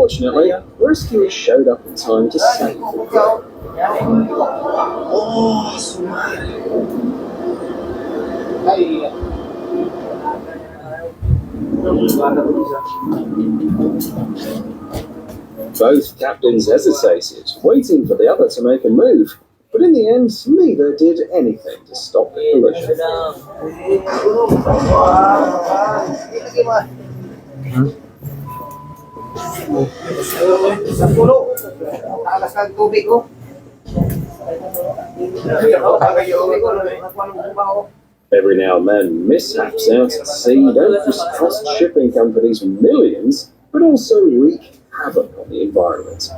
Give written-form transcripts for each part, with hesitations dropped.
Fortunately, rescuers showed up in time to save the crew. Oh, Both captains hesitated, waiting for the other to make a move, but in the end, neither did anything to stop the collision. Every now and then, mishaps out at sea don't just cost shipping companies millions, but also wreak havoc on the environment.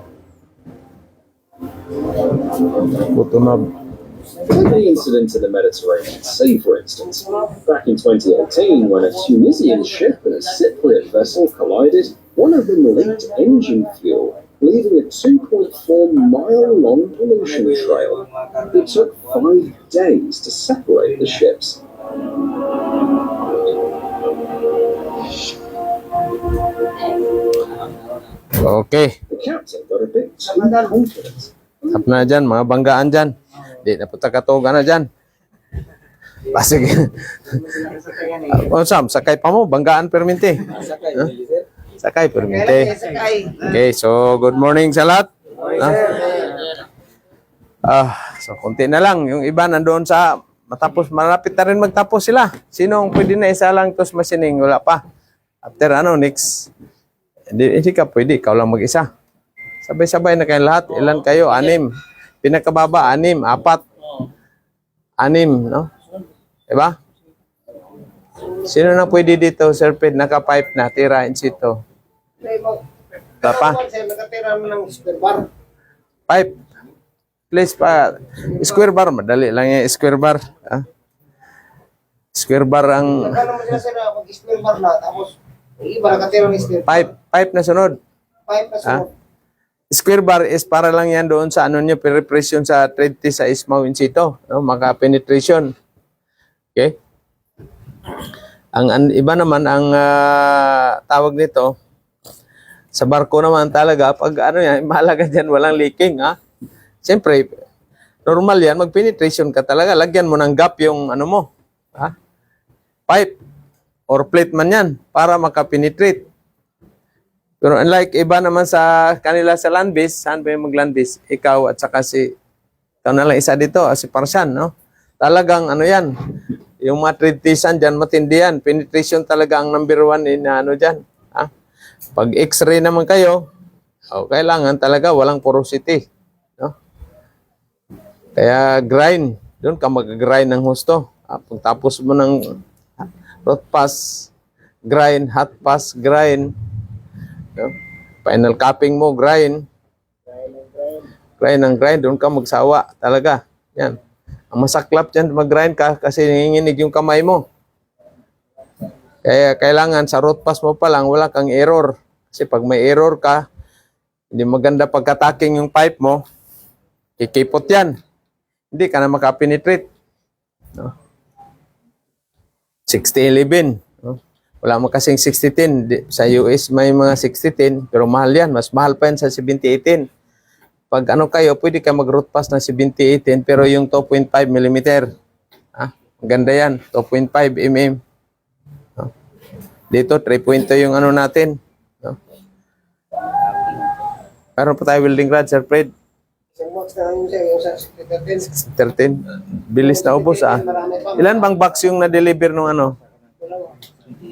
Take the incident in the Mediterranean Sea, for instance. Back in 2018, when a Tunisian ship and a Cypriot vessel collided, one of them leaked engine fuel, leaving a 2.4-mile-long pollution trail. It took 5 days to separate the ships. Okay. The captain got a bit too confident. Tap na dyan, mga banggaan dyan. Di na po takatoga na dyan. Sige. Sam, sakay pa mo, banggaan perminti. Huh? Sakay perminti. Okay, so good morning sa lahat. So konti na lang. Yung iba nandoon sa matapos, malapit na rin magtapos sila. Sinong pwede na isa lang tos masining? Wala pa. After next. Hindi ka pwede, ikaw lang mag-isa. Sabay-sabay na kayo lahat. Ilan kayo? 6. Pinakababa, 6, 4. 6, no? Diba? Sino na pwede dito, Sir Ped? Naka-pipe na, tira in situ. Tapa? Pipe. Please pa. Square bar, madali lang yung square bar. Square bar ang... Pipe na sunod. Square bar is para lang yan doon sa ano nyo, preparation sa 30 sa ismaw in situ, no? Maka-penetration. Okay? Ang iba naman, ang tawag nito, sa barko naman talaga, pag ano yan, mahalaga dyan, walang leaking, ha? Siyempre, normal yan, mag-penetration ka talaga, lagyan mo ng gap yung ano mo, ha? Pipe or plate man yan, para maka-penetrate. Pero unlike iba naman sa kanila sa land base, saan ba yung mag-land base? Ikaw at saka ikaw na lang isa dito, si Parsan, no? Talagang ano yan, yung mga treatisan dyan, matindi yan. Penetration talaga ang number 1 in ano dyan. Ha? Pag x-ray naman kayo, kailangan talaga walang porosity. No? Kaya grind, doon ka mag-grind ng husto. Pagtapos mo ng root pass, grind, hot pass, grind, no? Final capping mo, grind. Grind ng grind, doon ka magsawa talaga. Yan. Ang masaklap dyan, mag-grind ka kasi nanginginig yung kamay mo. Kaya kailangan sa root pass mo pa lang, wala kang error. Kasi pag may error ka, hindi maganda pagkataking yung pipe mo, kikipot yan. Hindi ka na makapenetrate. No? 60-11. No? Wala mo kasing 60-10. Sa US may mga 60-10, pero mahal yan. Mas mahal pa yan sa 70-18. Pag ano kayo, pwede ka mag-root pass ng 70-18, pero yung 2.5 mm. Maganda yan, 2.5 mm. No? Dito, 3.2 yung ano natin. No? Meron pa tayo welding rod, Sir Fred. 13. Bilis na ubos, Ilan bang box yung na-deliver nung ano?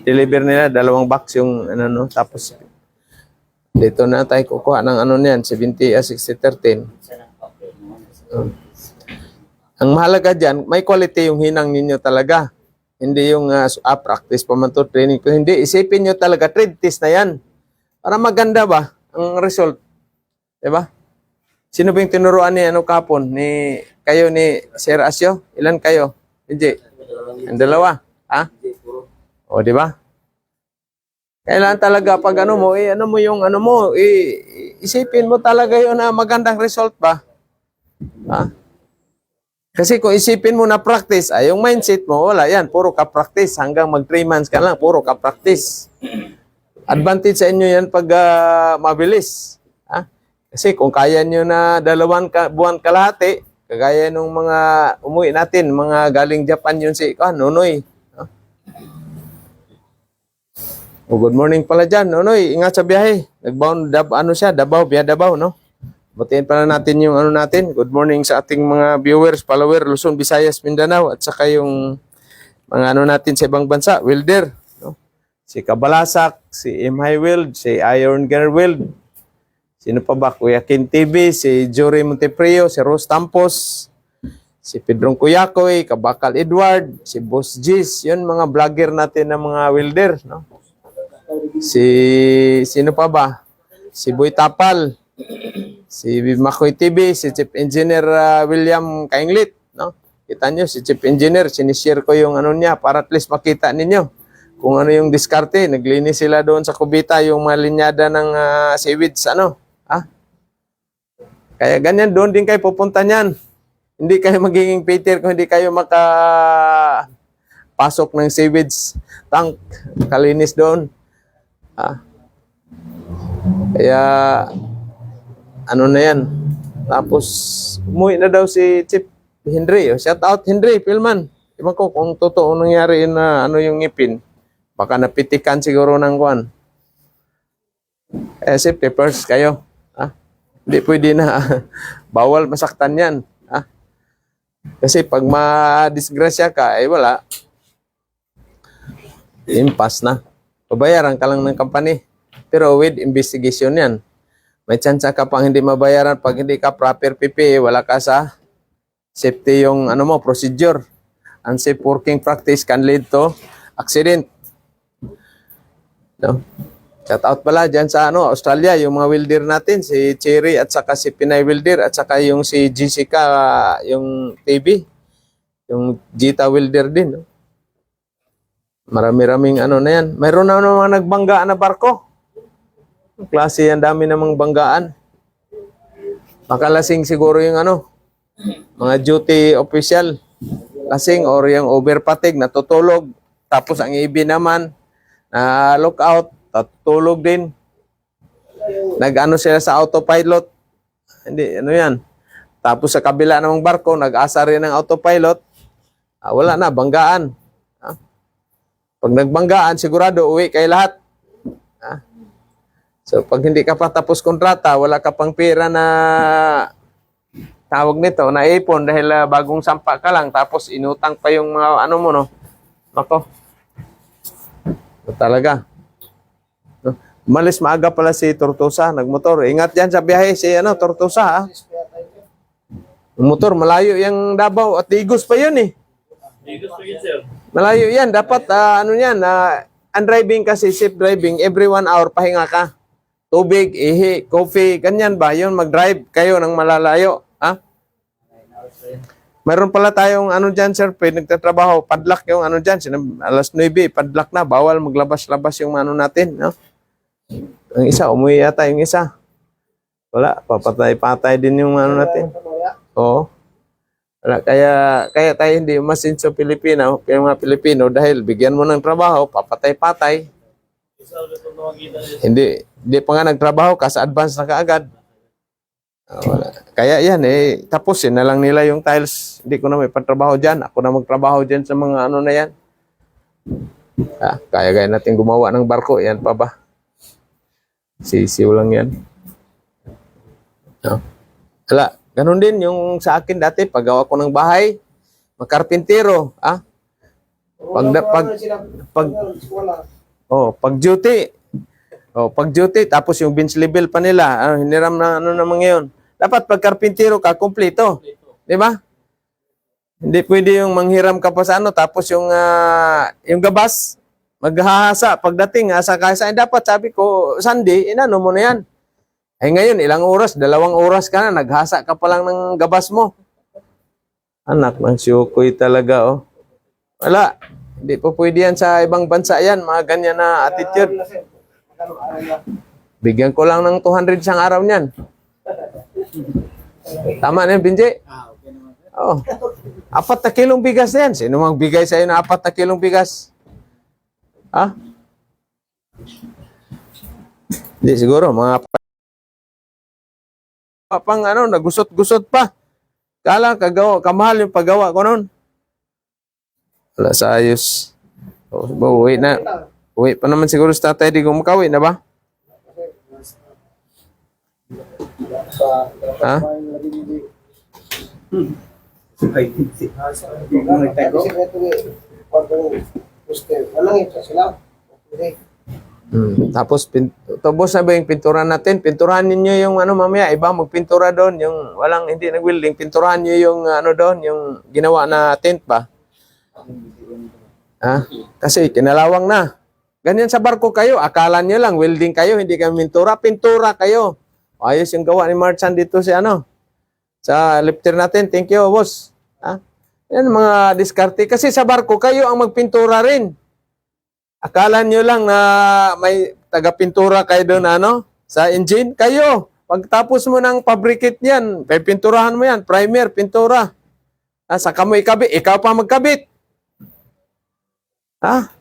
Deliver nila, 2 box yung ano, no? Tapos, dito na tayo kukuha ng ano niyan, 60-13. Ang mahalaga dyan, may quality yung hinang ninyo talaga. Hindi yung practice pa man to, training. Kung hindi, isipin nyo talaga, trade test na yan. Para maganda ba ang result? Diba? Sino ba yung tinuruan ni ano kapon? Kayo ni Sir Asyo? Ilan kayo? Hindi. Ang 2. Ha? O, diba? Kailangan talaga pag ano mo, isipin mo talaga yun na magandang result ba? Ha? Kasi kung isipin mo na practice, yung mindset mo, wala yan, puro ka practice. Hanggang mag 3 months ka lang, puro ka practice. advantage sa inyo yan pag mabilis. Ha? Kasi kung kaya nyo na buwan kalahati, kagaya nung mga umuwi natin, mga galing Japan yun si Nonoy. Ha? Oh, good morning pala dyan, Nonoy. Ingat sa biyahe. Nagbound, Davao, no? Batiin pala natin yung natin. Good morning sa ating mga viewers, followers, Luzon, Visayas, Mindanao, at saka yung mga natin sa ibang bansa, Wilder, no? Si Kabalasak, si M. High Wild, si Iron Girl Wild, sino pa ba? Kuya Kin TV, si Jory Monteprio, si Rose Tampos, si Pedrong Kuyakoy, Kabakal Edward, si Boss Giz, yun mga vlogger natin na mga Wilder, no? Sino pa ba? Si Boy Tapal, si Makoy TV, si Chief Engineer William Kainglit, no? Kita nyo, si Chief Engineer, sinishare ko yung niya para at least makita ninyo kung ano yung diskarte. Naglinis sila doon sa Cubita, yung mga linyada ng seaweeds, Kaya ganyan, doon din kayo pupunta niyan. Hindi kayo magiging Peter kung hindi kayo makapasok ng seaweeds tank, kalinis doon. Kaya na yan. Tapos, umuwi na daw si Chief Henry. Shout out Henry, Pilman. Iban ko kung totoo nangyari na yung ngipin. Baka napitikan siguro ng kuwan. Safety first kayo. Hindi pwede na. Bawal masaktan yan. Kasi pag ma-disgrasya ka, wala. Impas na. Pabayaran ka lang ng company. Pero with investigation yan. May chance ka pang hindi mabayaran pag hindi ka proper PPE, wala ka sa safety yung procedure. Unsafe working practice can lead to accident. No? Shout out pala dyan sa Australia, yung mga welder natin, si Cherry at saka si Pinay Welder at saka yung si Jessica, yung TV, yung Gita Welder din. No? Marami-raming na yan. Mayroon na mga nagbanggaan na barko. Klase yan, dami namang banggaan. Makalasing siguro yung mga duty official. Lasing or yung overpatig, natutulog. Tapos ang ibi naman, na lookout, natutulog din. Sila sa autopilot. Hindi, yan. Tapos sa kabila namang barko, nag-asa rin ng autopilot. Wala na, banggaan. Pag nagbanggaan, sigurado, uwi kayo lahat. So, pag hindi ka pa tapos kontrata, wala ka pang pera na tawag nito, na ipon dahil bagong sampa ka lang, tapos inutang pa yung mga mo, no? Ako. So, talaga. No? Malis maaga pala si Tortosa, nagmotor. Ingat yan sa biyahe si Tortosa, Yung motor, malayo yung Davao at Digos pa yun, Digos pa yun, sir. Malayo yan. Dapat, ang driving kasi, safe driving, every 1 hour pahinga ka. Tubig, ihi, coffee, ganyan ba? Yun, mag-drive kayo ng malalayo. Mayroon pala tayong dyan, sir, nagtatrabaho, padlock yung dyan, alas 9, padlock na, bawal maglabas-labas yung natin, no? Ang isa, umuwi yata yung isa. Wala, papatay-patay din yung natin. Oo. Wala, kaya tayo hindi umasin sa Pilipino, kaya mga Pilipino, dahil bigyan mo ng trabaho, papatay-patay. Hindi pa nga nagtrabaho ka sa advance na kaagad. Wala. Kaya yan tapusin na lang nila yung tiles. Hindi ko na may patrabaho dyan. Ako na magtrabaho dyan sa mga na yan. Kaya natin gumawa ng barko. Yan pa ba? Sisiw lang yan. No? Wala. Ganun din yung sa akin dati. Paggawa ko ng bahay, makarpintero. Pag duty, tapos yung bench level pa nila, hiniram na naman ngayon. Dapat pag karpintero ka, kumpleto. Di ba? Hindi pwede yung manghiram ka pa sa tapos yung gabas, maghahasa, pagdating, hasa-hasa, dapat sabi ko, Sunday, mo na yan. Ngayon, ilang oras, 2 oras ka na, naghasa ka pa lang ng gabas mo. Anak ng siyukoy talaga, Wala. Hindi po pwede yan sa ibang bansa yan, mga ganyan na attitude. Bigyan ko lang ng 200 isang araw niyan. Tama na yan, Binji? Okay naman. Oo. 4 na kilong bigas na yan. Sino mang bigay sa'yo na 4 na kilong bigas? Hindi siguro, mga pang ano, nagusot-gusot pa. Kala, kamahal yung paggawa ko noon. Wala sa ayos. O, uwi na. Uwi pa naman siguro sa tatay, di ko makauwi na ba? Ha? Tapos, tubos na ba yung pintura natin? Pinturahan ninyo yung ano mamaya, iba magpintura doon, yung walang hindi nag-welding, pinturahan nyo yung ano doon, yung ginawa na tent ba? Ha? Kasi kinalawang na. Ganyan sa barko kayo, akala nyo lang, welding kayo, hindi kayo pintura kayo. Ayos yung gawa ni Marchan dito si ano, sa lifter natin. Thank you, boss. Ha? Yan mga diskarte. Kasi sa barko, kayo ang magpintura rin. Akala nyo lang na may taga-pintura kayo doon, ano, sa engine. Kayo, pagtapos mo ng fabricate niyan, pinturahan mo yan, primer, pintura. Saka mo ikabit, ikaw pa magkabit.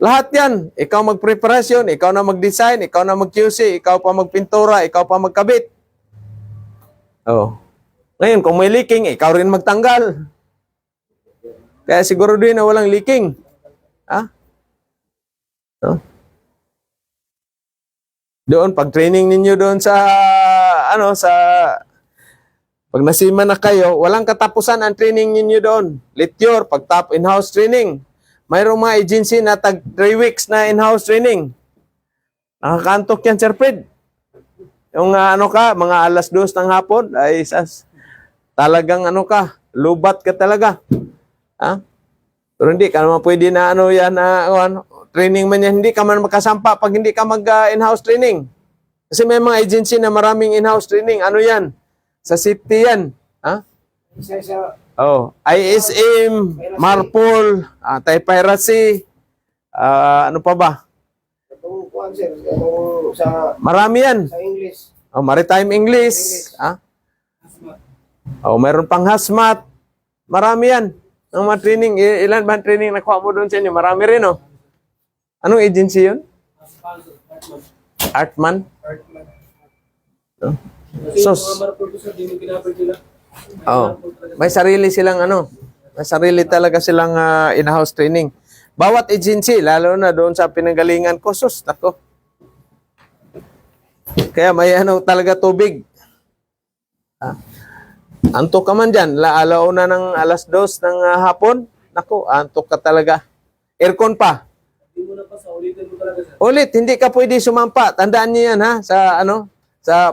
Lahat yan. Ikaw mag-preparasyon, ikaw na mag-design, ikaw na mag-QC, ikaw pa magpintura, ikaw pa magkabit. Oh. Ngayon, kung may leaking, ikaw rin magtanggal. Kaya siguro din na walang leaking. No? Doon, pag training ninyo doon sa, ano, sa, pag nasima na kayo, walang katapusan ang training ninyo doon. Lityor, in-house training. Mayroong mga agency na tag 3 weeks na in-house training. Nakakantok yan, Sir Fred. Yung ano ka, mga alas 2 ng hapon, ay talagang ano ka, lubat ka talaga. Pero hindi ka naman pwede na ano yan, training man yan, hindi ka man makasampa pag hindi ka mag-in-house training. Kasi may mga agency na maraming in-house training. Ano yan? Sa safety yan. ISM, Marpol, anti-piracy, ano pa ba? Marami yan. Maritime English. Meron pang hazmat. Marami yan. Ang mga training, ilan ba ang training nakuha mo doon sa inyo? Marami rin, oh. Anong agency yun? Artman? May sarili silang ano, may sarili talaga silang in-house training. Bawat agency, lalo na doon sa pinanggalingan ko, nako. Kaya may ano talaga tubig. Antok ka man dyan, alauna ng alas 2 ng hapon, nako, antok ka talaga. Aircon pa. Ulit, hindi ka pwede sumampa. Tandaan niyo yan, ha, sa ano, sa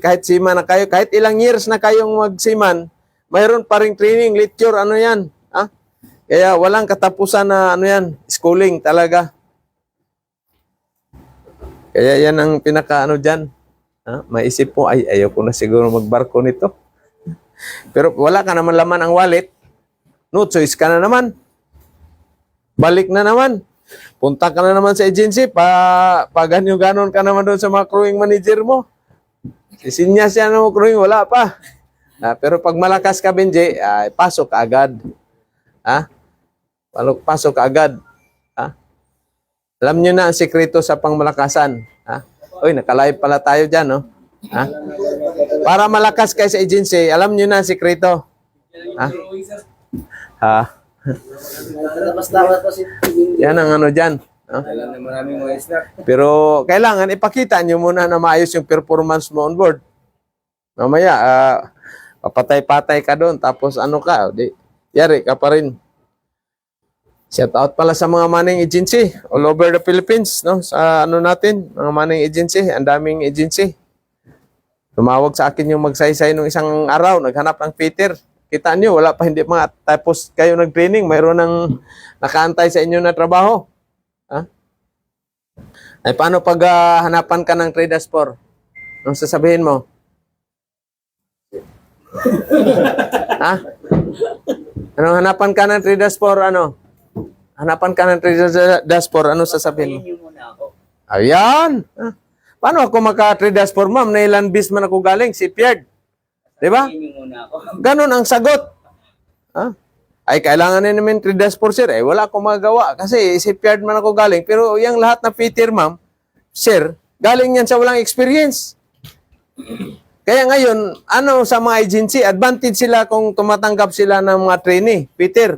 kahit seaman na kayo, kahit ilang years na kayong magsiman, mayroon pa ring training, lecture, ano yan, ha? Kaya walang katapusan na ano yan, schooling talaga. Kaya yan ang pinaka ano dyan. Maisip mo, ay, ayaw ko na siguro magbarko nito. Pero wala ka naman laman ang wallet, no choice ka na naman. Balik na naman. Punta ka na naman sa agency, ganon ka naman doon sa mga crewing manager mo. Isinyas yan mo crewing, wala pa. Pero pag malakas ka, Benji, pasok ka agad. Pasok ka agad. Alam nyo na ang sikreto sa pangmalakasan. Uy, nakalive pala tayo dyan, no? Para malakas kayo sa agency, alam nyo na ang sikreto. Yan ang ano dyan. Pero kailangan ipakita nyo muna na maayos yung performance mo on board. Mamaya, papatay-patay ka doon, tapos ano ka, yari ka pa rin. Shout out pala sa mga manning agency all over the Philippines, no? Sa ano natin, mga manning agency, ang daming agency. Tumawag sa akin yung magsaysay nung isang araw, naghanap ng fitter. Kita nyo, wala pa, hindi mga tapos kayo nag-training, mayroon ng nakaantay sa inyo na trabaho. Ay, paano pag hanapan ka ng traders for? Anong sasabihin mo? Anong hanapan ka ng traders for, ano? Hanapan ka ng traders for, ano sasabihin mo? Ayan! Paano ako maka-traders for, ma'am? Na ilan bis man ako galing? Shipyard. Diba? Ganon ang sagot. Ay, kailangan na namin 3 days for sir. Wala akong magawa kasi shipyard man ako galing. Pero yung lahat na fitter, ma'am, sir, Galing yan sa walang experience. Kaya ngayon, ano sa mga agency, advantage sila kung tumatanggap sila ng mga trainee. Peter,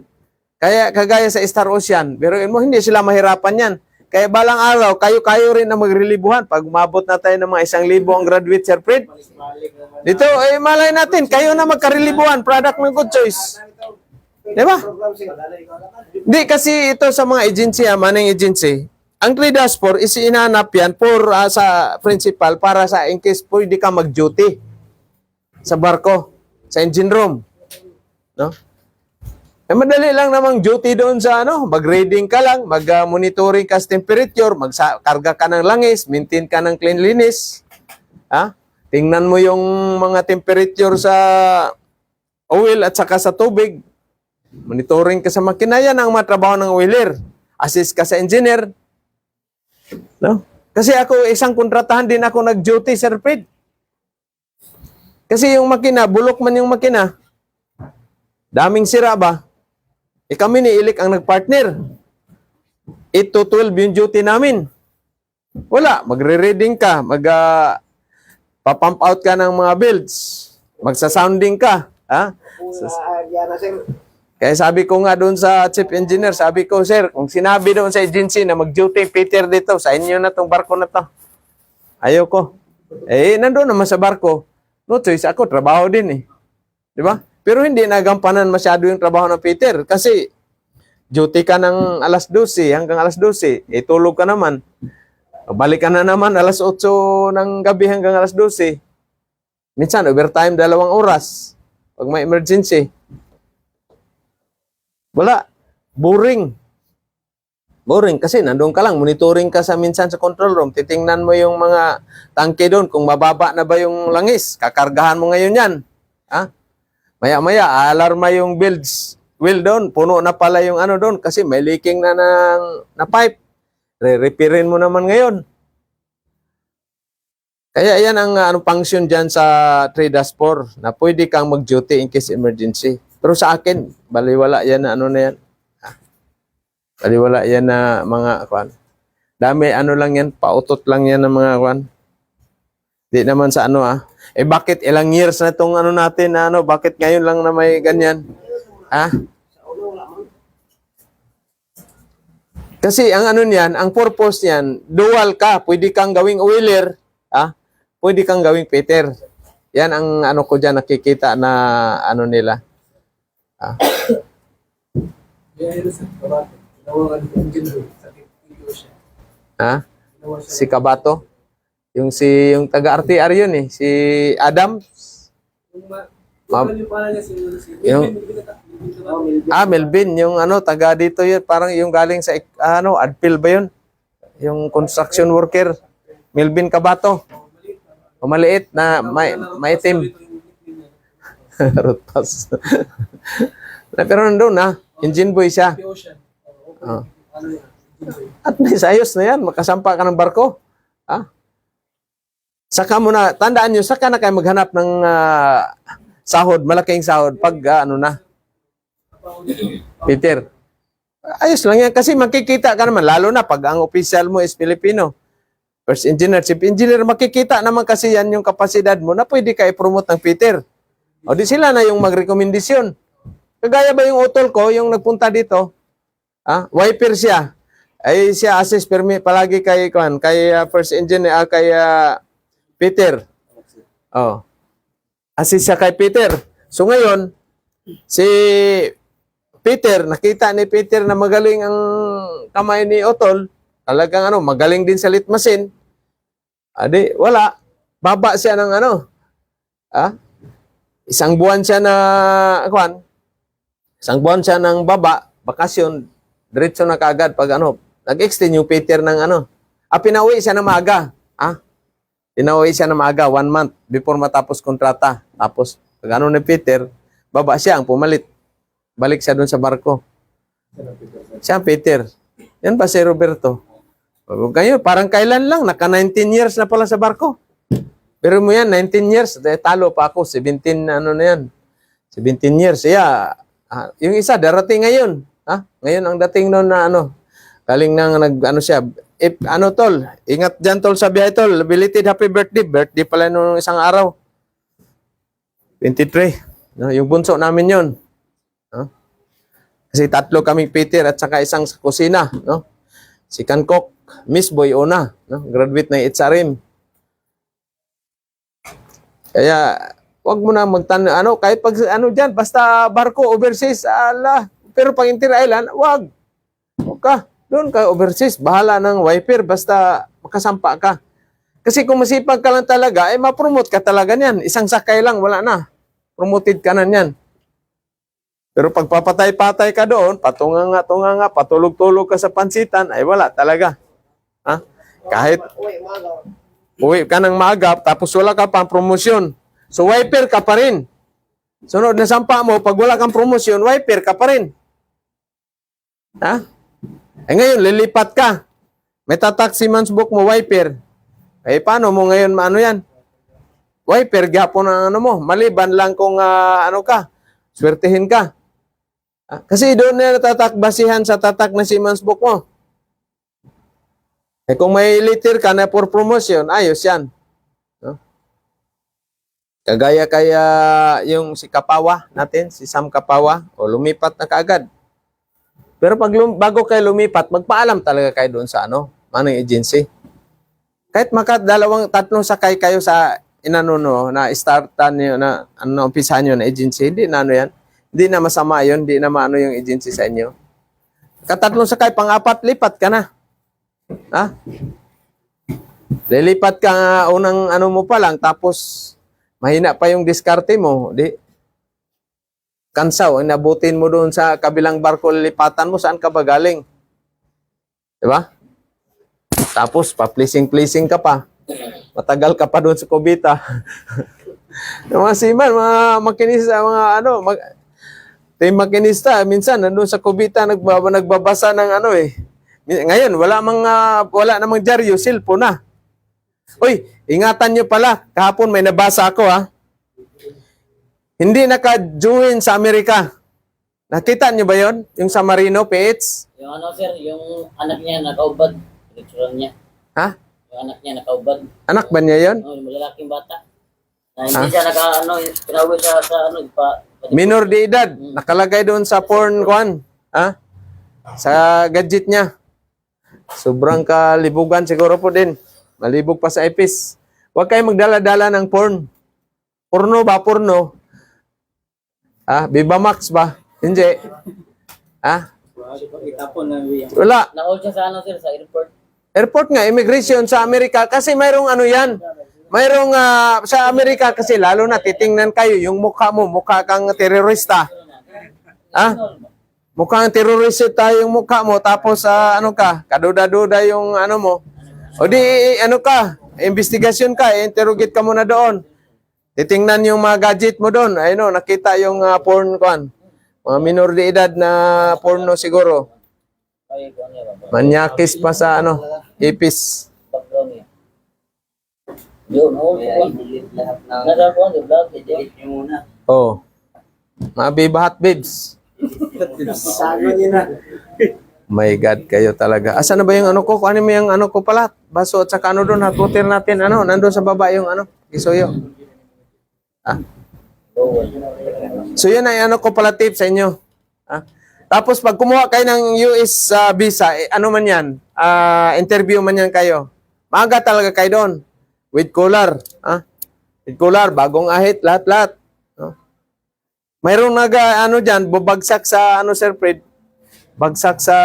kaya kagaya sa Star Ocean, pero mo hindi sila mahirapan yan. Kaya balang araw, kayo rin na magrelibuhan. Pag umabot na tayo ng mga 1,000 ang graduate, Sir Fred. Dito, malay natin, kayo na magkarelibuhan, product ng Good Choice. Di ba? Di, kasi ito sa mga agency, maning agency, ang 3-4 is inaanap yan for, sa principal para sa in case pwede ka mag-duty sa barko, sa engine room. No? Madali lang namang duty doon sa mag-reading ka lang, mag-monitoring ka sa temperature, magkarga ka ng langis, maintain ka ng cleanliness. Ha? Tingnan mo yung mga temperature sa oil at saka sa tubig. Monitoring ka sa makina, yan ang matrabaho ng oiler. Assist ka sa engineer. No? Kasi ako, isang kontratahan din ako nag-duty, Sir Fred. Kasi yung makina, bulok man yung makina. Daming sira ba? Kami ni Ilik ang nagpartner. 8 to 12 yung duty namin. Wala, magre-reading ka, papump out ka ng mga builds, magsa-sounding ka. Ha? Kaya sabi ko nga doon sa chief engineer, sabi ko, sir, kung sinabi doon sa agency na mag-duty Peter dito, sa inyo na tong barko na to. Ayaw ko. Nandun naman sa barko. No choice ako, trabaho din eh. Di ba? Pero hindi nagampanan masyado yung trabaho ng Peter kasi duty ka ng alas 12 hanggang alas 12, tulog ka naman. Balik ka na naman alas 8 ng gabi hanggang alas 12. Minsan overtime 2 oras pag may emergency. Wala. Boring. Boring kasi nandun ka lang, monitoring ka sa minsan sa control room, titingnan mo yung mga tangke doon kung mababa na ba yung langis, kakargahan mo ngayon yan. Ha? Maya-maya, alarma yung wheel doon. Puno na pala yung doon kasi may leaking na pipe. Re-repairin mo naman ngayon. Kaya yan ang function dyan sa 3-4 na pwede kang mag-duty in case emergency. Pero sa akin, baliwala yan na na yan. Baliwala yan na mga kwan. Dami lang yan, pautot lang yan ng mga kwan. Di naman sa bakit ilang years na itong natin na bakit ngayon lang na may ganyan? Kasi ang niyan, ang purpose niyan, dual ka, pwede kang gawing oiler, pwede kang gawing Peter. Yan ang ko diyan nakikita na nila. Si Kabato. Yung taga-RTR yun eh. Si Adam. Melvin. Yung taga dito yun. Parang yung galing sa, Adpil ba yun? Yung construction worker. Melvin Kabato. Maliit na maitim. Rutas. Pero nandun engine boy siya. At least ayos na yan. Makasampa ka ng barko. Saka mo na, tandaan nyo, saka na kayo maghanap ng sahod, malaking sahod, pag Peter. Ayos lang yan, kasi makikita ka naman, lalo na pag ang official mo is Filipino. First engineer, chief engineer, makikita naman kasi yan yung kapasidad mo na pwede ka i-promote ng Peter. O di sila na yung magrekomendasyon. Kagaya ba yung utol ko, yung nagpunta dito, wiper siya. Ay siya assist permit palagi kay first engineer, kay Peter. Assist siya kay Peter. So ngayon, si Peter, nakita ni Peter na magaling ang kamay ni Otol, talagang magaling din sa litmasin. Adi, wala. Baba siya ng isang buwan siya isang buwan siya ng baba, bakasyon, diretso na kaagad pag nag-extend yung Peter ng pinauwi siya ng maaga. Pinauwi siya ng maaga, 1 month before matapos kontrata. Tapos, pag ni Peter, baba siya ang pumalit. Balik siya doon sa barko. Siya, Peter. Yan pa si Roberto. Ngayon, parang kailan lang, naka 19 years na pala sa barko. Pero mo yan, 19 years, talo pa ako, 17 na yan. 17 years. Yung isa, darating ngayon. Ngayon, ang dating noon na galing nang siya, ano tol, ingat dyan tol sa biyahe tol. Belated happy birthday. Birthday pala nung isang araw. 23. No, yung bunso namin yun. No? Kasi tatlo kaming Peter at saka isang sa kusina. No? Si Kankok, Miss Boy Ona. No? Graduate ng HRM. Kaya, wag mo na magtanong, kahit pag, dyan, basta barko, overseas, ala. Pero pag inter-island, wag. Huwag ka. Doon ka overseas. Bahala ng wiper, basta makasampa ka. Kasi kung masipag ka lang talaga, ma-promote ka talaga niyan. Isang sakay lang, wala na. Promoted ka na niyan. Pero pag papatay-patay ka doon, patunga nga, patulog-tulog ka sa pansitan, ay wala talaga. Ha? Kahit uwi ka ng maaga, tapos wala ka pang promosyon. So, wiper ka pa rin. Sunod na sampa mo, pag wala kang promosyon, wiper ka pa rin. Ha? Eh ngayon, lilipat ka. May tatak si Mansbook mo, wiper. Eh, paano mo ngayon, yan? Wiper, gapon ang mo. Maliban lang kung, swertihin ka. Kasi doon na natatak basihan sa tatak na si Mansbook mo. Eh kung may letter ka na for promotion, ayos yan. No? Kagaya kaya yung si Kapawa natin, si Sam Kapawa, o lumipat na kaagad. Pero pag bago kayo lumipat, magpaalam talaga kayo doon sa manong agency. Kahit tatlong sakay kayo sa na startan niyo na umpisahan niyo na agency, hindi na yan. Hindi na masama yun, hindi na maano yung agency sa inyo. Katatlong sakay, pang-apat, lipat ka na. Ha? Lilipat ka nga unang mo pa lang, tapos mahina pa yung diskarte mo. Di, kansaw, inabutin mo doon sa kabilang barko, lilipatan mo, saan ka ba galing? Diba? Tapos, pa-pleasing ka pa. Matagal ka pa doon sa kubita. Yung mga seaman, mga makinista, team makinista, minsan nandun sa kubita nagbabasa ng Ngayon, wala namang dyaryo, cellphone na. Uy, ingatan nyo pala, kahapon may nabasa ako Hindi naka-join sa Amerika. Nakita nyo ba yon? Yung sa Marino, PH? Yung sir, yung anak niya nakaubad. Picture niya. Ha? Yung anak niya nakaubad. Anak ba niya yon? Yung malalaking bata. Na hindi siya pinawin siya Minor de edad. Nakalagay doon sa porn kuan. Ha? Sa gadget niya. Sobrang kalibugan siguro po din. Malibog pa sa ipis. Huwag kayo magdala-dala ng porn. Porno ba? Porno? Viva Max ba? Hindi. Wala. Na-hold siya sa sir, sa airport. Airport nga, immigration sa Amerika. Kasi mayroong yan. Mayroong sa Amerika kasi lalo na titingnan kayo yung mukha mo, mukha kang terorista. Mukhang terorista yung mukha mo, tapos kaduda-duda yung mo. O di, investigasyon ka, interrogate ka muna doon. Titingnan yung mga gadget mo doon. Nakita yung porn kuan. Mga minor de edad na porno siguro. Manyakis pa sa ipis. Yun, nasa po, the vlog, i-delete nyo muna. Oh. Mga bibahat babes. My God, kayo talaga. Asa na ba yung ko? Ano mo yung ko pala? Baso at saka doon, hatutir natin, nandun sa baba yung isuyo. So yun ay ko pala tip sa inyo. Tapos pag kumuha kayo ng US visa, man yan, interview man yan kayo. Maaga talaga kayo doon. With cooler. With cooler, bagong ahit, lahat-lahat. Mayroong dyan, bubagsak sa, Sir Fred? Bagsak sa,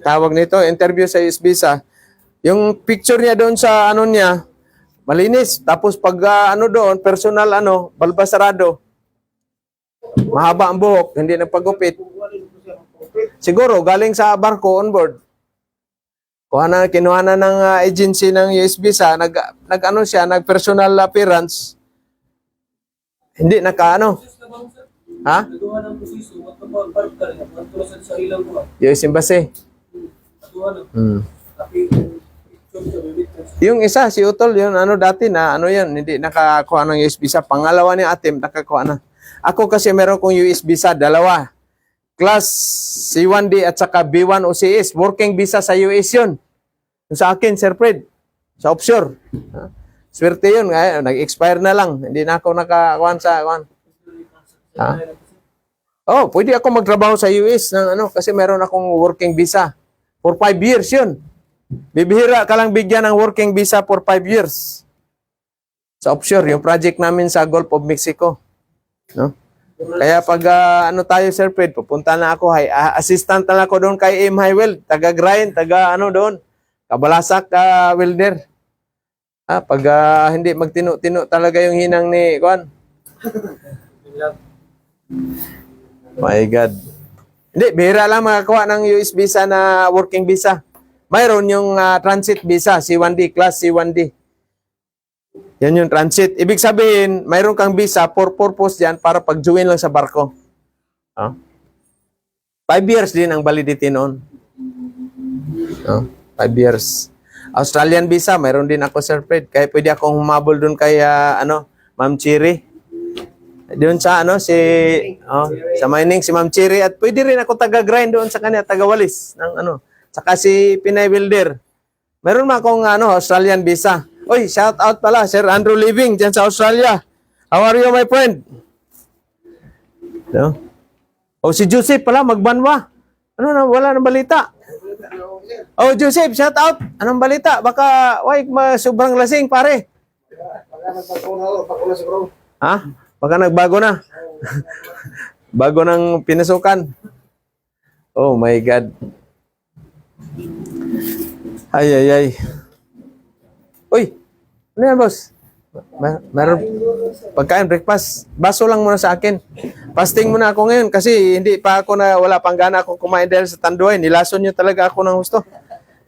tawag nito, interview sa US visa. Yung picture niya doon sa, niya, malinis. Tapos pag, doon, personal, balbasarado. Mahaba ang buhok, hindi nagpagupit. Siguro, galing sa barko on board. Kinuha na ng agency ng US visa, nag-personal appearance. Hindi Ha? US Embassy. Yung isa, si Utol, yun, dati na, yan, hindi nakakuha ng US visa. Pangalawa ni attempt, nakakuha na. Ako kasi meron kong US visa, 2. class C1D at saka B1 OCS. Working visa sa US yun. Yung sa akin, Sir Fred. Sa offshore. Ha? Swerte yun. Nag-expire na lang. Hindi na ako nakakuan sa kuan. Ha? Oh, pwede ako magtrabaho sa US ng ano kasi meron akong working visa for 5 years yun. Bibihira ka lang bigyan ng working visa for 5 years. Sa offshore, yung project namin sa Gulf of Mexico. No? Kaya pag ano tayo, Sir Fred, pupunta na ako, assistant na ako doon kay M. Highwell, taga-grind, ano doon, kabalasak welder. Pag hindi magtino-tino talaga yung hinang ni Juan. My God. Hindi, bihira lang makakuha ng US visa na working visa. Mayroon yung transit visa, C1D, class C1D. Yan yung transit. Ibig sabihin, mayroon kang visa for purpose yan para pag-join lang sa barko. 5 years din ang validity noon. 5 years. Australian visa, mayroon din ako, Sir Fred. Kaya pwede akong humabol doon kay Ma'am Chiri. Doon sa sa mining si Ma'am Chiri at pwede rin ako taga-grind doon sa kanya, taga-walis ng Saka si Pinay Wilder. Meron ma akong Australian visa. Oy, shout out pala Sir Andrew Living diyan sa Australia. How are you, my friend? No? Si Joseph pala magbanwa. Wala nang balita. Joseph, shout out. Anong balita? Baka sobrang lasing, pare. Baka nagbago na. Bago ng pinasukan. Oh my God. Ay. Uy, ano yan, boss? Meron pagkain, breakfast. Baso lang muna sa akin. Fasting muna ako ngayon kasi wala pang gana akong kumain dahil sa tanduay. Nilason niyo talaga ako ng gusto.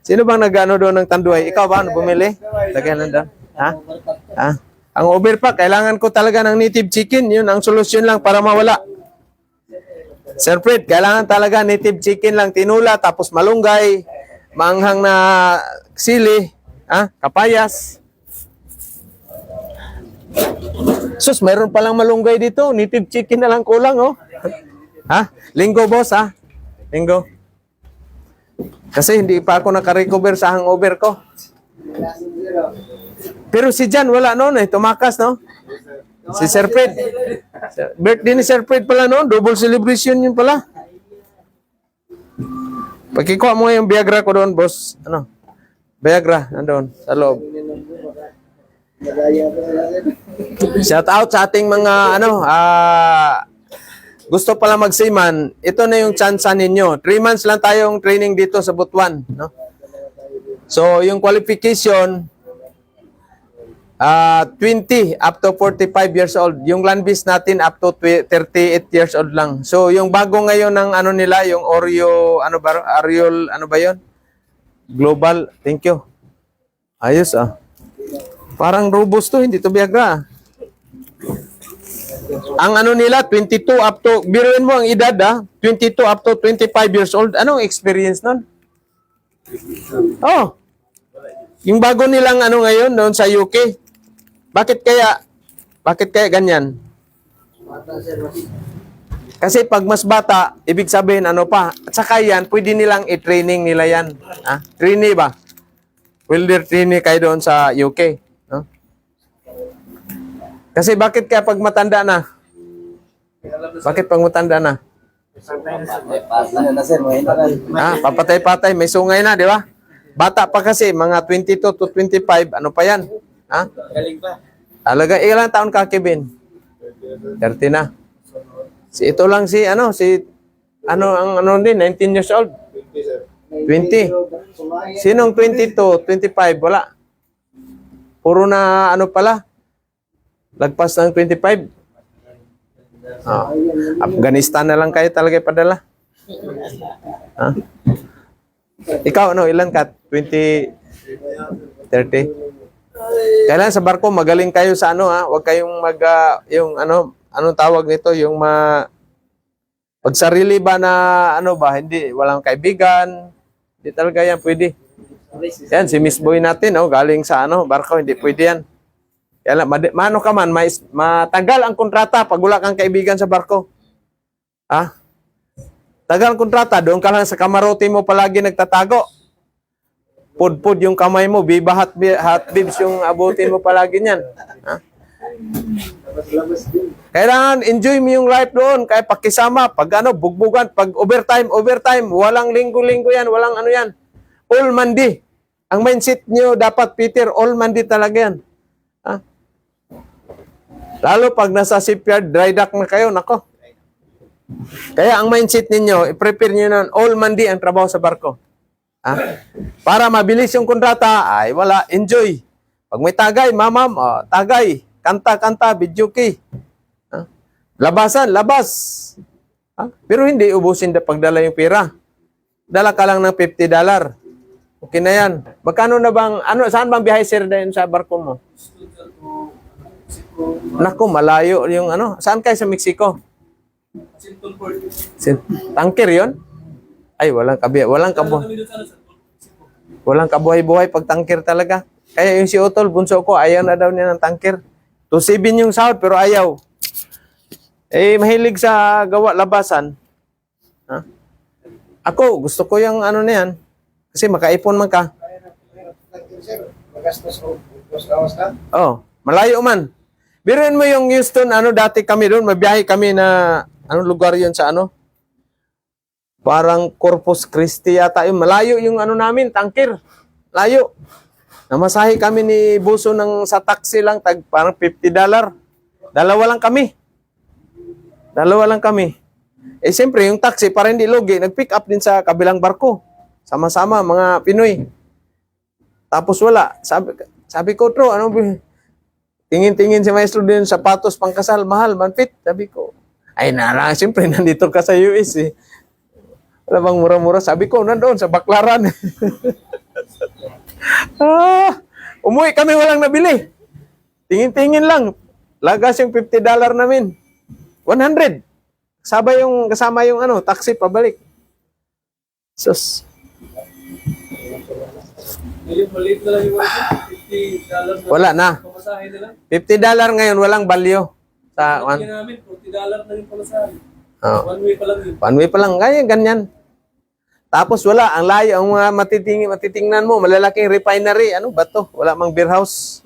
Sino bang nag-ano doon ng tanduay? Ikaw ba? Bumili? Lagyan lang doon. Ang overpack, kailangan ko talaga ng native chicken. Yun ang solusyon lang para mawala. Sir Fred, kailangan talaga native chicken lang. Tinula, tapos malunggay, maanghang na sili, kapayas. Sus, mayroon palang malunggay dito. Native chicken na lang kulang, oh. Linggo, boss, Linggo. Kasi hindi pa ako nakarecover sa hangover ko. Pero si Jan, wala noon tumakas, no? Si Sir Fred. Birthday ni Sir Fred pala noon. Double celebration yun pala. Pagkikuha mo yung Viagra ko doon, boss. Viagra, nandoon, sa loob. Shout out sa ating mga gusto pala magseaman. Ito na yung chance ninyo. 3 months lang tayong training dito sa Butuan, no? So, yung qualification 20 up to 45 years old. Yung land base natin up to 38 years old lang. So, yung bago ngayon ng nila, yung Oreo, Ariol, ba yun? Global, thank you. Ayos, Parang robust to, hindi to Viagra. Ang nila, 22 up to, biruin mo ang edad, 22 up to 25 years old. Anong experience nun? Yung bago nilang ngayon, doon sa UK. Bakit kaya ganyan? Kasi pag mas bata, ibig sabihin pa. At saka yan, pwede nilang i-training nila yan. Trainee ba? Welder trainee kayo doon sa UK. No? Kasi bakit kaya pag matanda na? Bakit pag matanda na? Papatay-patay, may sungay na, di ba? Bata pa kasi, mga 22 to 25, pa yan? Galing pa. Alaga, ilang taon ka, Kevin? 30 na. Ito lang ang din, 19 years old. 20. Sinong 22, 25? Wala. Puro na pala? Lagpas ng 25. Afghanistan na lang kayo talaga ipadala. Ikaw, ilan ka? 20, 30? Kailan sa barko, magaling kayo sa huwag kayong anong tawag nito, yung pag sarili ba na, hindi, walang kaibigan, hindi talaga yan pwede. Yan, si Miss Boy natin, galing sa barko, hindi pwede yan. Kaya mano ka man, matagal ang kontrata pag wala kang kaibigan sa barko. Tagal kontrata, doon ka lang sa kamarote mo palagi nagtatago. Pud-pud yung kamay mo, biba hot bibs yung abutin mo palagi niyan. Ha? Kailangan enjoy mo yung life doon, kaya pakisama, pag ano, bugbugan, pag overtime, walang linggo-linggo yan, walang ano yan. All Monday. Ang mindset nyo dapat, Peter, all Monday talaga yan. Ha? Lalo pag nasa shipyard, dry dock na kayo, nako. Kaya ang mindset ninyo, i-prepare nyo na all Monday ang trabaho sa barko. Ha? Para mabilis yung kontrata, ay wala, enjoy. Pag may tagay, mamam, tagay, kanta, video key. Ha? Labasan, labas. Ha? Pero hindi ubusin na pagdala yung pera. Dala ka lang ng $50. Okay na yan. Magkano na bang, saan bang biyahe sir din sa barko mo? Naku, malayo yung saan kayo sa Mexico? Tanker yon? Ay, walang kabuhay-buhay pag tanker talaga. Kaya yung si Otol, bunso ko, ayaw na daw niya ng tanker. 2.7 yung sahod, pero ayaw. Eh, mahilig sa gawa labasan. Ha? Ako, gusto ko yung na yan. Kasi makaipon man ka. Oh, malayo man. Biruin mo yung Houston, dati kami doon, mabiyahe kami na, lugar yun sa parang Corpus Christi yata yun. Malayo yung namin, tanker. Layo. Namasahe kami ni Buso sa taxi lang, parang $50. Dalawa lang kami. Eh, siyempre, yung taxi, para hindi lugi, nag-pick up din sa kabilang barko. Sama-sama, mga Pinoy. Tapos wala. Sabi ko, Tro, tingin-tingin si maestro din, sapatos, pangkasal, mahal, manpit. Sabi ko, ay nara, siyempre, nandito ka sa US eh. Wala bang mura-mura? Sabi ko, nandoon sa Baklaran. Umuwi kami, walang nabili. Tingin-tingin lang. Lagas yung $50 namin. 100. Kasama yung taxi pabalik. Sus. Maliit na lang yung $50. Wala na. Pamasahe na lang. $50 ngayon, walang value. Sa Hindi namin, $40 na yung pamasahe. Oh. One way pa lang yun. One way pa lang. Kaya ganyan. Tapos wala. Ang layo. Ang mga matitingnan mo, malalaking refinery. Ano ba to? Wala mang beer house.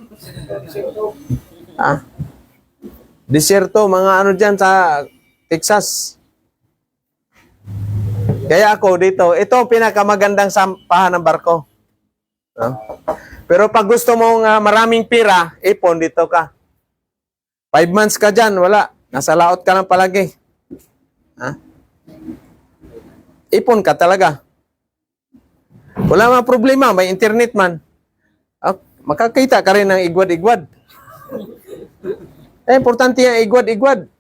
Desierto. Mga dyan sa Texas. Kaya ako dito, ito ang pinakamagandang sampahan ng barko. Pero pag gusto mong maraming pira, ipon dito ka. 5 months ka dyan, wala. Nasa laot ka lang palagi. Ipon ka talaga. Wala mga problema, may internet man. Makakita ka rin ng igwad-igwad. Importante yung igwad-igwad.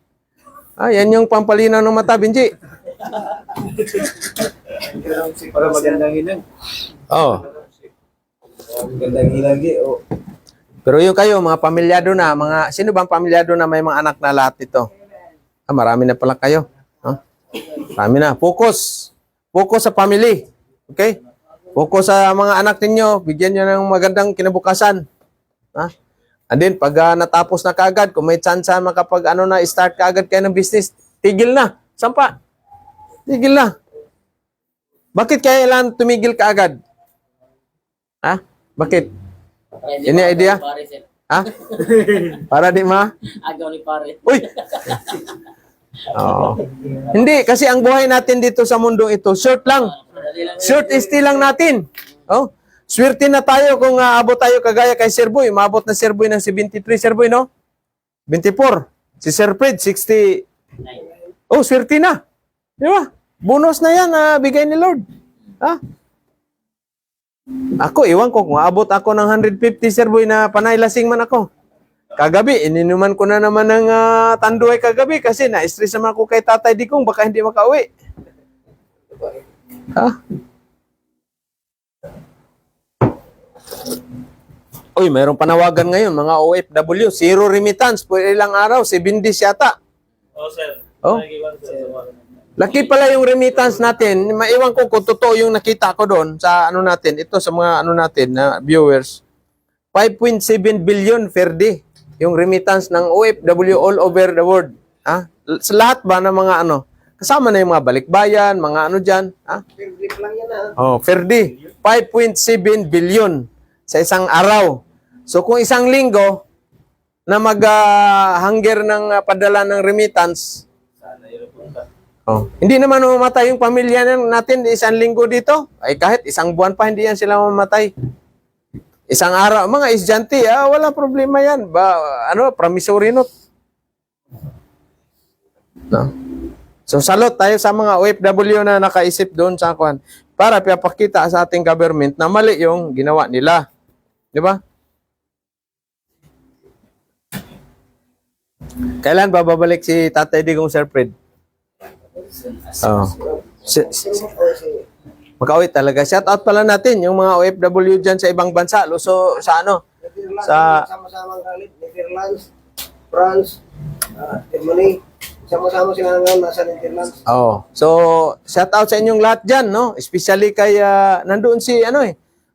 Yan yung pampalinaw ng mata, Benji. Para magandang hinang. Oh. Magandang hinang. Pero yung kayo, mga pamilyado na, sino bang pamilyado na may mga anak na lahat ito? Marami na pala kayo. Marami na. Focus sa family. Okay? Focus sa mga anak ninyo. Bigyan nyo ng magandang kinabukasan. And then, pag natapos na kaagad, kung may chance start kaagad kayo ng business, tigil na. Sampa. Tigil na. Bakit kailangan tumigil kaagad? Bakit? Ini idea? Para di Agaw ni pare. Uy! Hindi, kasi ang buhay natin dito sa mundong ito, short lang. Short stay lang natin. Swerte na tayo kung abot tayo kagaya kay Sir Boy. Maabot na Sir Boy ng 73, Sir Boy, no? 24. Si Sir Fred, 60. Swerte na. Di ba? Bonus na yan, bigay ni Lord. Ako, iwan ko, kung abot ako ng 150, Sir Boy, na panay lasing man ako. Kagabi, ininuman ko na naman ng tanduay kagabi kasi na-stress naman ako kay Tatay Digong, baka hindi makauwi. Uy, mayroong panawagan ngayon, mga OFW, zero remittance, po ilang araw, 7 days yata. Sir. Laki pala yung remittance natin. Maiwan ko kung totoo yung nakita ko doon sa natin, ito sa mga natin na viewers. 5.7 billion per day yung remittance ng OFW all over the world. Sa lahat ba ng mga Kasama na yung mga balikbayan, mga ano dyan. Ha? Fair lang yan ah. Oh, Ferdi, 5.7 billion sa isang araw. So kung isang linggo na mag-hunger ng padala ng remittance, hindi naman mamatay yung pamilya natin isang linggo dito. Ay kahit isang buwan pa hindi yan sila mamatay. Isang araw, mga estudyante, wala problema yan. Promissory note. No? So salot tayo sa mga OFW na nakaisip doon sa kwan para pinapakita sa ating government na mali yung ginawa nila. Di ba? Kailan ba babalik si Tatay Digong, Sir Fred? Oh. Makauwi talaga. Shout out pala natin yung mga OFW dyan sa ibang bansa. Luso sa ano? Sa Sama-samang galit, Netherlands, France, Germany. Sama-sama sila ngayon nasa Netherlands. Oh. So, shout out sa inyong lahat dyan, no? Especially kay, nandoon si,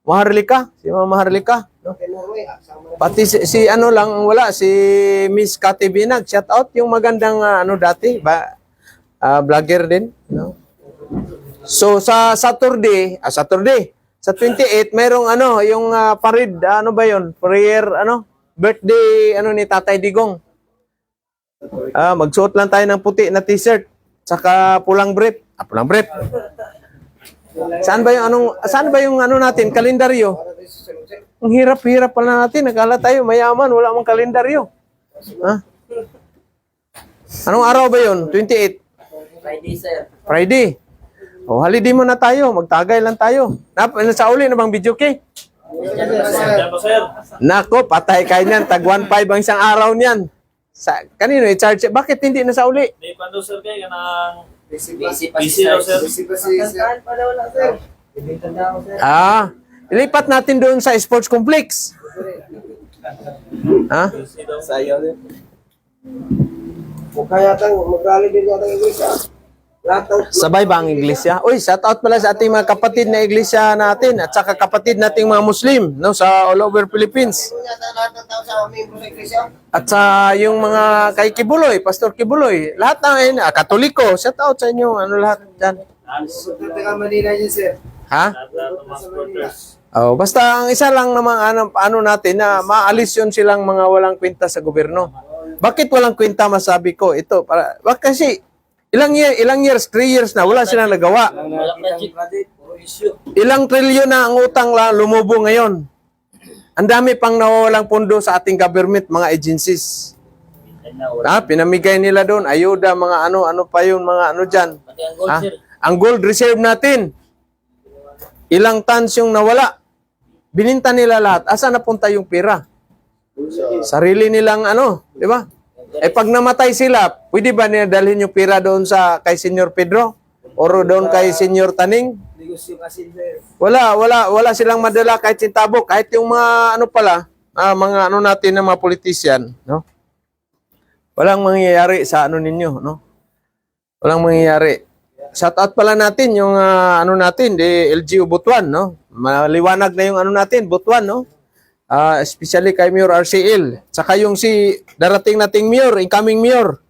Maharlika. Si Mama Maharlika. No? Kay Norway, sama na. Pati si ano lang, wala, si Miss Cathy Binag. Shout out yung magandang, dati, vlogger din, no? So, sa Saturday, sa 28, merong yung parid, ano ba yun? Prayer, birthday, ni Tatay Digong. Magsuot lang tayo ng puti na t-shirt, saka pulang brief. Pulang brief. Saan ba yung natin, kalendaryo? Ang hirap-hirap pala natin. Nakala tayo mayaman, wala mang kalendaryo. Ha? Anong araw ba yun? 28? Friday, sir. Friday. Holiday mo na tayo. Magtagay lang tayo. Sa uli na bang video kay? Nako, patay kayo niyan. Tag 1.5 ang isang araw niyan. Kanino i-charge? Bakit hindi na sa uli? May pando sir kayo ng Busy pa busy si daw sir. sir. Saan pa daw lang, sir? Tanda ko, sir. Ilipat natin doon sa sports complex. Ha? Busy daw. Mukha yata, mag-rally din yata yung isa. Lahat ng... Sabay ba ang iglesia? Uy, shout out pala sa ating mga kapatid na iglesia natin at saka kapatid nating mga Muslim, no, sa all over Philippines. Yata lahat ng tao sa membro sa iglesia. At sa yung mga kay Kibuloy, Pastor Kibuloy, lahat na Katoliko, shout out sa inyo, lahat diyan. Taga Manila yun, sir. Ha? Lahat ng mga supporters. Basta ang isa lang naman natin na maalis yun silang mga walang kwenta sa gobyerno. Bakit walang kwenta masabi ko? Ito kasi ilang years, 3 years na wala silang nagawa. Walang project. Puro issue. Ilang trilyon na ang utang lumubo ngayon. Ang dami pang nawawalang pondo sa ating government, mga agencies. Pinamigay nila doon, ayuda, mga ano pa yun, mga dyan. Pati ang gold, sir. Ang gold reserve natin, ilang tons yung nawala. Bininta nila lahat. Asa napunta yung pera? Sarili nilang di ba? Pag namatay sila, pwede ba nila dalhin yung pera doon kay Senyor Pedro? O doon kay Senyor Taning? Negosyo kasi, sir. Wala silang madala kahit centavo, kahit yung mga mga natin na mga politician, no? Walang mangyayari sa ninyo, no? Walang mangyayari. Shout out pala natin yung natin, LGU Butuan, no? Maliwanag na yung natin, Butuan, no? Especially kay Mayor RCL. Saka yung darating nating Mayor, incoming Mayor,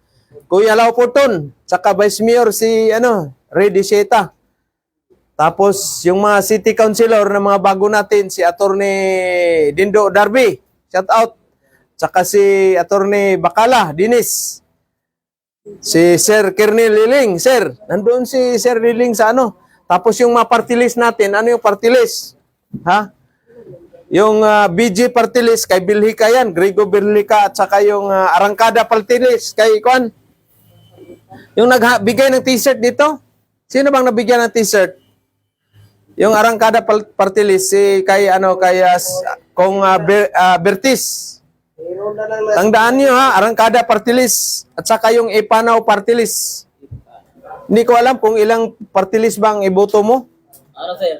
Kuya Lau Porton. Saka Vice Mayor Ray Diceta. Tapos yung mga city councilor na mga bago natin, si Attorney Dindo Darby. Shout out. Saka si Attorney Bacala, Dinis. Si Sir Kernel Liling, Sir. Nandoon si Sir Liling sa Tapos yung mga party list natin, ano yung party list? Ha? Yung BG party list, kay Bilhika yan, Grego Bilhika, at saka yung Arangkada party list, kay Kwan. Yung nagbigay ng t-shirt dito, sino bang nabigyan ng t-shirt? Yung Arangkada party list, kung Bertis. Tandaan nyo Arangkada party list, at saka yung Ipanaw party list. Hindi ko alam kung ilang party list bang iboto mo. Sir?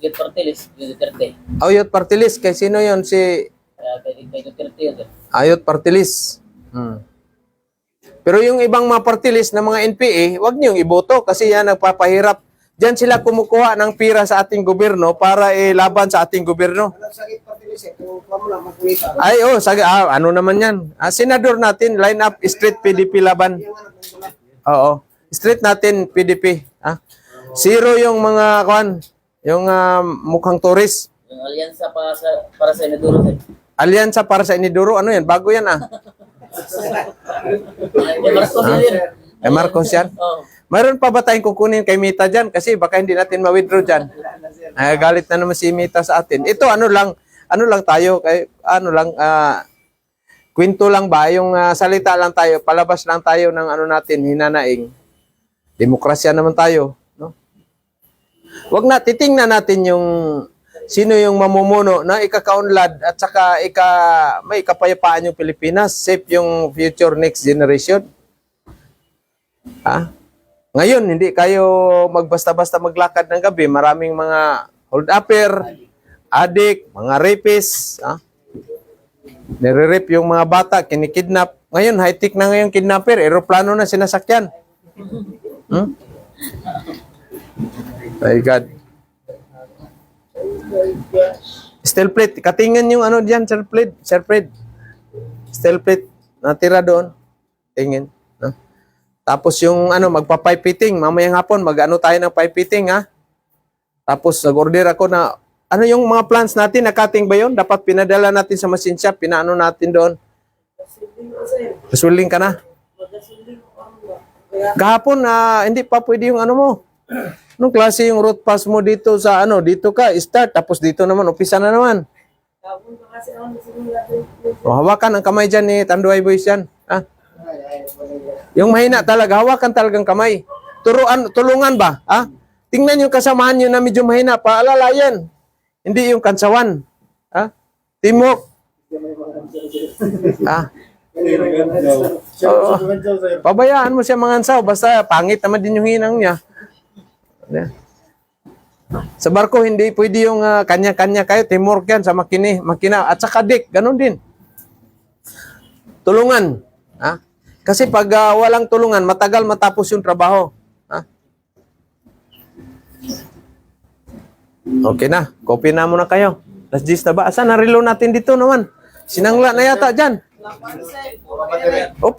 Youth party list. Youth Duterte. Youth party list. Kay sino yun? Si Kay Duterte yun, sir. Youth party list. Pero yung ibang mga party list na mga NPA, wag niyong iboto kasi yan nagpapahirap. Diyan sila kumukuha ng pira sa ating gobyerno para laban sa ating gobyerno. Sakit pati ni sir. Kung mo lang makulita. Ano naman yan? Senador natin, line up, street PDP laban. Oo. Straight natin, PDP. Ha? Zero yung mga, yung mukhang tourist. Yung alyansa para sa Inaduro, sir. Alyansa para sa Iniduro, ano yan? Bago yan Marcos yun. Marcos yan. Oh. Mayroon pa ba tayong kukunin kay Mita dyan? Kasi baka hindi natin ma-withdraw dyan. Galit na naman si Mita sa atin. Ito, ano lang tayo, kwento lang ba? Yung salita lang tayo, palabas lang tayo ng ano natin, hinanaing. Demokrasya naman tayo. No? Wag na, titingnan natin yung sino yung mamumuno na ikakaunlad at saka may kapayapaan yung Pilipinas, safe yung future next generation. Ngayon, hindi kayo magbasta-basta maglakad ng gabi. Maraming mga hold-upper, addict, mga rapists. Nire-rape yung mga bata, kinikidnap. Ngayon, high-tech na ngayon kidnapper. Aeroplano na sinasakyan. My God. Steel plate. Katingin yung ano dyan, sir plate. Steel plate. Natira doon. Tingin. Tapos yung magpa-pipe fitting. Mamayang hapon, mag-ano tayo ng pipe fitting, ha? Tapos nag-order ako na, yung mga plans natin, nakating ba yun? Dapat pinadala natin sa machine shop, pinaano natin doon. Kasuling ka na? Gahapon, hindi pa pwede yung mo. Anong klase yung route pass mo dito sa dito ka, start, tapos dito naman, umpisa na naman. Hawakan ang kamay dyan ni Tanduay Boys yan. Yung mahina talaga, hawakan talagang kamay. Tulungan ba? Tingnan yung kasamahan nyo na medyo mahina, paalalayan. Hindi yung kansawan. Timok. Pabayaan mo siya mangansaw, basta pangit naman din yung hinang niya. Sa barko, hindi pwede yung kanya-kanya kayo, teamwork yan sa makina, at saka dik, ganun din. Tulungan. Kasi pag walang tulungan, matagal matapos yung trabaho. Okay na, copy na muna kayo. Last gist na ba? Asan na relo natin dito naman? Sinangla na yata dyan.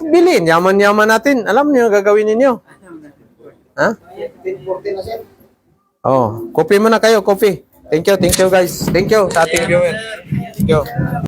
Bilhin, yaman-yaman natin. Alam niyo yung gagawin ninyo. 10-14 na, sir. Copy muna kayo, copy. Thank you guys. Thank you sa ating viewer. Thank you.